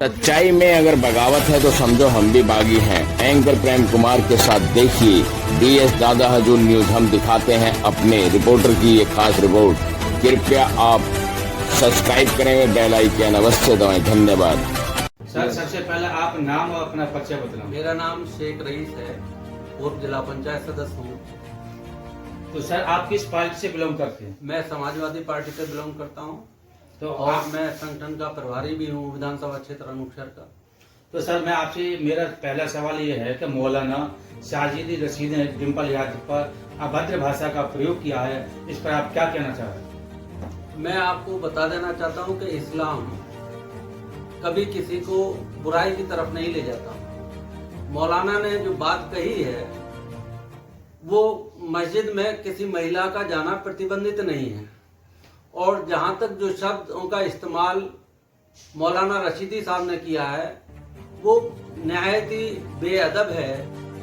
सच्चाई में अगर बगावत है तो समझो हम भी बागी हैं। एंकर प्रेम कुमार के साथ देखिए DS दादा हजूर न्यूज। हम दिखाते हैं अपने रिपोर्टर की ये खास रिपोर्ट। कृपया आप सब्सक्राइब करें, बेल आइकन अवश्य दबाएं। धन्यवाद। सर, सबसे पहले आप नाम और अपना परिचय बताएं। मेरा नाम शेख रईस है, पूर्व जिला पंचायत सदस्य हूँ। तो सर, आप किस पार्टी से बिलोंग करते हैं? मैं समाजवादी पार्टी से बिलोंग करता हूँ तो और मैं संगठन का प्रभारी भी हूँ विधानसभा क्षेत्र अनुक्षर का। तो सर, मैं आपसे मेरा पहला सवाल ये है कि मौलाना साजिद रशीद ने डिम्पल यादव पर अभद्र भाषा का प्रयोग किया है, इस पर आप क्या कहना चाह रहे हैं? मैं आपको बता देना चाहता हूँ कि इस्लाम कभी किसी को बुराई की तरफ नहीं ले जाता। मौलाना ने जो बात कही है वो मस्जिद में किसी महिला का जाना प्रतिबंधित नहीं है, और जहां तक जो शब्दों का इस्तेमाल मौलाना रशीदी साहब ने किया है वो निहायत ही बेअदब है,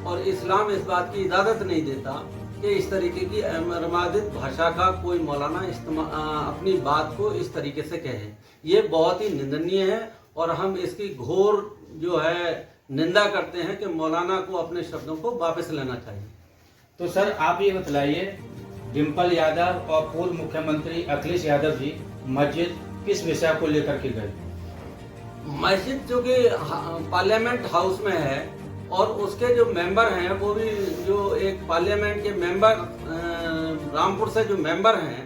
और इस्लाम इस बात की इजाजत नहीं देता कि इस तरीके की अमर्यादित भाषा का कोई मौलाना अपनी बात को इस तरीके से कहे। ये बहुत ही निंदनीय है और हम इसकी घोर जो है निंदा करते हैं कि मौलाना को अपने शब्दों को वापस लेना चाहिए। तो सर, आप ये बतलाइए, डिम्पल यादव और पूर्व मुख्यमंत्री अखिलेश यादव जी मस्जिद किस विषय को लेकर के गए? मस्जिद जो कि पार्लियामेंट हाउस में है और उसके जो मेंबर हैं वो भी जो एक पार्लियामेंट के मेंबर रामपुर से जो मेंबर हैं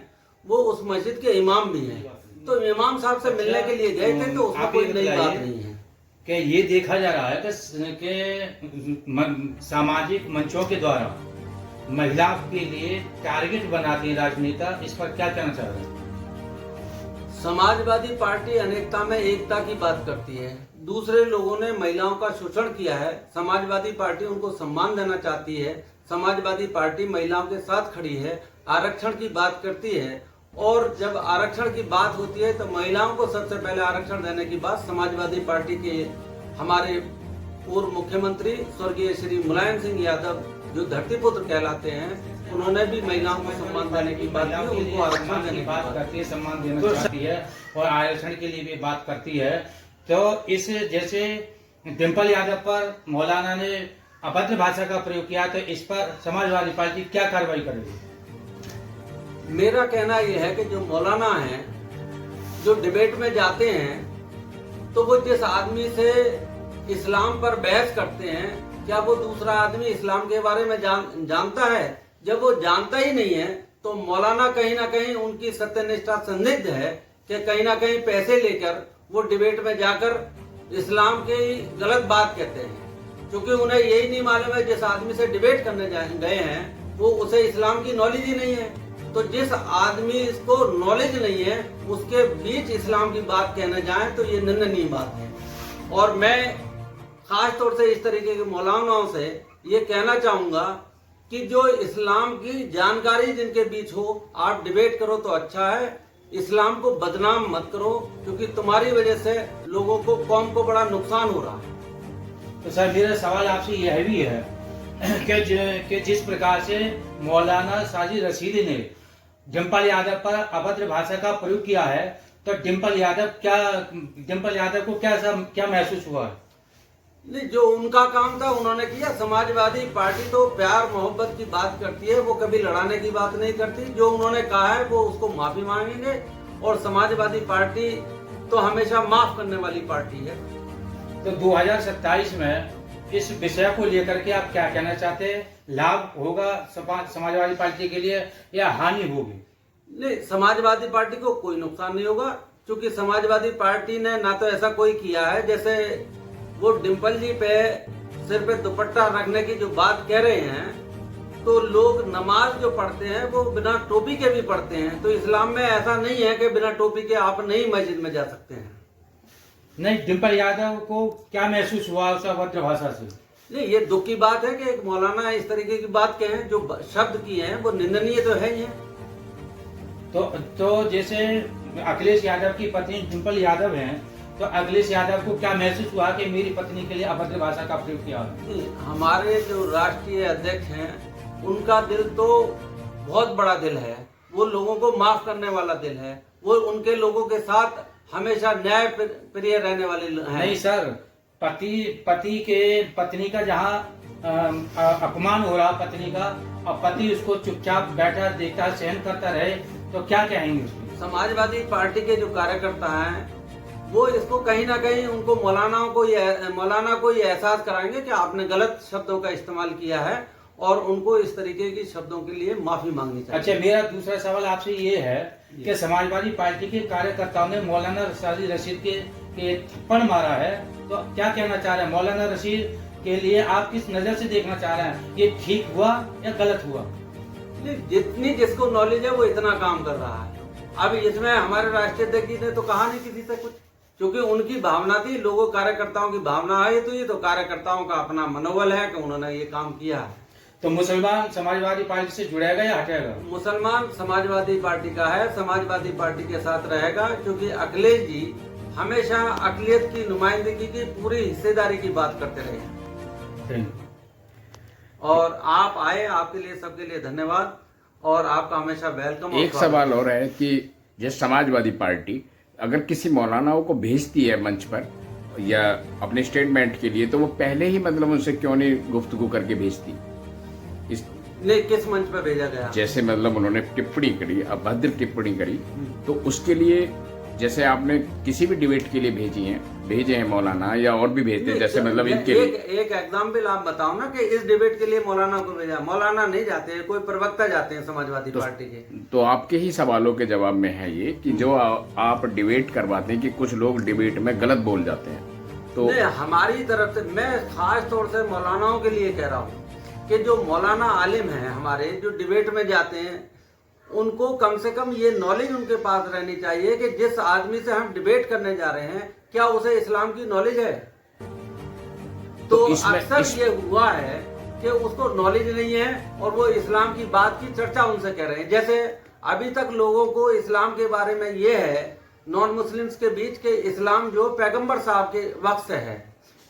वो उस मस्जिद के इमाम भी हैं। तो इमाम साहब से मिलने के लिए गए थे, तो उसमें कोई नई बात नहीं है। कि ये देखा जा रहा है कि सामाजिक मंचों के द्वारा महिलाओं के लिए टारगेट बनाती है राजनेता, इस पर क्या कहना चाह रहे हैं? समाजवादी पार्टी अनेकता में एकता की बात करती है। दूसरे लोगों ने महिलाओं का शोषण किया है, समाजवादी पार्टी उनको सम्मान देना चाहती है। समाजवादी पार्टी महिलाओं के साथ खड़ी है, आरक्षण की बात करती है, और जब आरक्षण की बात होती है तो महिलाओं को सबसे पहले आरक्षण देने की बात समाजवादी पार्टी के हमारे पूर्व मुख्यमंत्री स्वर्गीय श्री मुलायम सिंह यादव जो धरतीपुत्र कहलाते हैं, उन्होंने भी महिलाओं को सम्मान देने की बात की, उनको आरक्षण देने की बात करती है, सम्मान देना चाहती है और आरक्षण के लिए भी बात करती है। तो इस जैसे डिम्पल यादव पर मौलाना ने अभद्र भाषा का प्रयोग किया, तो इस पर समाजवादी पार्टी क्या कार्रवाई करेगी? मेरा कहना यह है कि जो मौलाना हैं जो डिबेट में जाते हैं तो वो जिस आदमी से इस्लाम पर बहस करते हैं, क्या वो दूसरा आदमी इस्लाम के बारे में जानता है? जब वो जानता ही नहीं है तो मौलाना कहीं ना कहीं उनकी सत्यनिष्ठा संदिग्ध है कि कहीं ना कहीं पैसे लेकर वो डिबेट में जाकर इस्लाम की गलत बात कहते हैं, क्योंकि उन्हें यही नहीं मालूम है जिस आदमी से डिबेट करने गए हैं वो उसे इस्लाम की नॉलेज ही नहीं है। तो जिस आदमी इसको नॉलेज नहीं है उसके बीच इस्लाम की बात कहने जाए तो ये निंदनीय बात है। और मैं खास तौर से इस तरीके के मौलानाओं से ये कहना चाहूंगा कि जो इस्लाम की जानकारी जिनके बीच हो, आप डिबेट करो तो अच्छा है, इस्लाम को बदनाम मत करो, क्योंकि तुम्हारी वजह से लोगों को, कौम को बड़ा नुकसान हो रहा है। तो सर, मेरा सवाल आपसे यह भी है कि जिस प्रकार से मौलाना साजिद रशीदी ने डिम्पल यादव पर अभद्र भाषा का प्रयोग किया है, तो डिम्पल यादव को क्या महसूस हुआ है? नहीं, जो उनका काम था उन्होंने किया। समाजवादी पार्टी तो प्यार मोहब्बत की बात करती है, वो कभी लड़ाने की बात नहीं करती। जो उन्होंने कहा है वो उसको माफी मांगेंगे, और समाजवादी पार्टी तो हमेशा माफ करने वाली पार्टी है। तो 2027 में इस विषय को लेकर के आप क्या कहना चाहते हैं? लाभ होगा समाजवादी पार्टी के लिए या हानि होगी? नहीं, समाजवादी पार्टी को कोई नुकसान नहीं होगा, क्योंकि समाजवादी पार्टी ने ना तो ऐसा कोई किया है, जैसे वो डिम्पल जी पे सिर पे दुपट्टा रखने की जो बात कह रहे हैं, तो लोग नमाज जो पढ़ते हैं वो बिना टोपी के भी पढ़ते हैं। तो इस्लाम में ऐसा नहीं है कि बिना टोपी के आप नहीं मस्जिद में जा सकते हैं। नहीं, डिम्पल यादव को क्या महसूस हुआ उस अभद्र भाषा से? नहीं, ये दुख की बात है कि एक मौलाना इस तरीके की बात कहे, जो शब्द किए हैं वो निंदनीय तो है ही है। तो जैसे अखिलेश यादव की पत्नी डिम्पल यादव हैं, तो अखिलेश यादव को क्या महसूस हुआ कि मेरी पत्नी के लिए अभद्र भाषा का प्रयोग किया? हमारे जो राष्ट्रीय अध्यक्ष हैं उनका दिल तो बहुत बड़ा दिल है, वो लोगों को माफ करने वाला दिल है, वो उनके लोगों के साथ हमेशा न्याय प्रिय रहने वाले हैं। नहीं सर, पति के पत्नी का जहाँ अपमान हो रहा पत्नी का, और पति उसको चुपचाप बैठा देखता सहन करता रहे, तो क्या कहेंगे उसको? समाजवादी पार्टी के जो कार्यकर्ता हैं वो इसको कहीं ना कहीं उनको मौलाना को ये एहसास कराएंगे कि आपने गलत शब्दों का इस्तेमाल किया है और उनको इस तरीके की शब्दों के लिए माफी मांगनी चाहिए। अच्छा, मेरा दूसरा सवाल आपसे ये है कि समाजवादी पार्टी के कार्यकर्ताओं ने मौलाना साजिद रशीद के थप्पड़ मारा है, तो क्या कहना चाह रहे हैं? मौलाना रशीद के लिए आप किस नजर से देखना चाह रहे हैं? ये ठीक हुआ या गलत हुआ? जितनी जिसको नॉलेज है वो इतना काम कर रहा है। अब इसमें हमारे राष्ट्रीय अध्यक्ष जी ने तो कहा नहीं किसी से कुछ, क्योंकि उनकी भावना थी, लोगों कार्यकर्ताओं की भावना है, तो ये तो कार्यकर्ताओं का अपना मनोबल है कि उन्होंने ये काम किया है। तो मुसलमान समाजवादी पार्टी से जुड़ेगा या हटेगा? मुसलमान समाजवादी पार्टी का है, समाजवादी पार्टी के साथ रहेगा, क्योंकि अखिलेश जी हमेशा अकलियत की नुमाइंदगी की पूरी हिस्सेदारी की बात करते रहे। और आप आए, आपके लिए सबके लिए धन्यवाद, और आपका हमेशा वेलकम। एक सवाल और है कि जैसे समाजवादी पार्टी अगर किसी मौलानाओं को भेजती है मंच पर या अपने स्टेटमेंट के लिए, तो वो पहले ही मतलब उनसे क्यों नहीं गुफ्तगू करके भेजती? नहीं, किस मंच पर भेजा गया? जैसे मतलब उन्होंने टिप्पणी करी, अभद्र टिप्पणी करी, तो उसके लिए जैसे आपने किसी भी डिबेट के लिए भेजे हैं मौलाना, या और भी भेजते हैं, जैसे मतलब इनके लिए एक एग्जाम्पल आप बताओ ना कि इस डिबेट के लिए मौलाना को भेजा। मौलाना नहीं जाते, कोई प्रवक्ता जाते हैं समाजवादी पार्टी के। तो आपके ही सवालों के जवाब में है ये कि जो आप डिबेट करवाते हैं कि कुछ लोग डिबेट में गलत बोल जाते हैं, तो नहीं, हमारी तरफ से मैं खास तौर से मौलानाओं के लिए कह रहा हूँ कि जो मौलाना आलिम हैं हमारे, जो डिबेट में जाते हैं, उनको कम से कम ये नॉलेज उनके पास रहनी चाहिए कि जिस आदमी से हम डिबेट करने जा रहे हैं क्या उसे इस्लाम की नॉलेज है। तो अक्सर ये हुआ है कि उसको नॉलेज नहीं है और वो इस्लाम की बात की चर्चा उनसे कर रहे हैं। जैसे अभी तक लोगों को इस्लाम के बारे में ये है नॉन मुस्लिम्स के बीच के इस्लाम जो पैगंबर साहब के वक्त से है,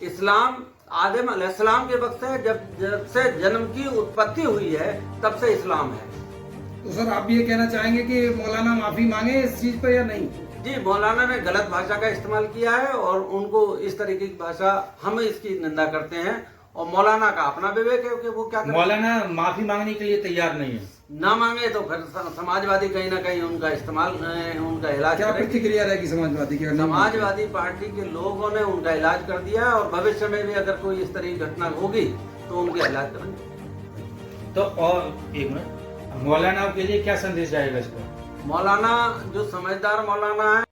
इस्लाम आदम अलैहिस्सलाम के वक्त से, जब से जन्म की उत्पत्ति हुई है तब से इस्लाम है। तो सर आप ये कहना चाहेंगे कि मौलाना माफी मांगे इस चीज पर या नहीं? जी, मौलाना ने गलत भाषा का इस्तेमाल किया है और उनको इस तरीके की भाषा, हम इसकी निंदा करते हैं, और मौलाना का अपना विवेक है कि वो क्या करें। मौलाना माफी मांगने के लिए तैयार नहीं है, ना मांगे तो फिर समाजवादी कहीं ना कहीं उनका इस्तेमाल, उनका इलाज। क्या प्रतिक्रिया रहेगी समाजवादी की? समाजवादी पार्टी के लोगों ने उनका इलाज कर दिया और भविष्य में भी अगर कोई इस तरह की घटना होगी तो उनका इलाज करेंगे। तो और एक मिनट, मौलाना के लिए क्या संदेश जाएगा इसका? मौलाना जो समझदार मौलाना है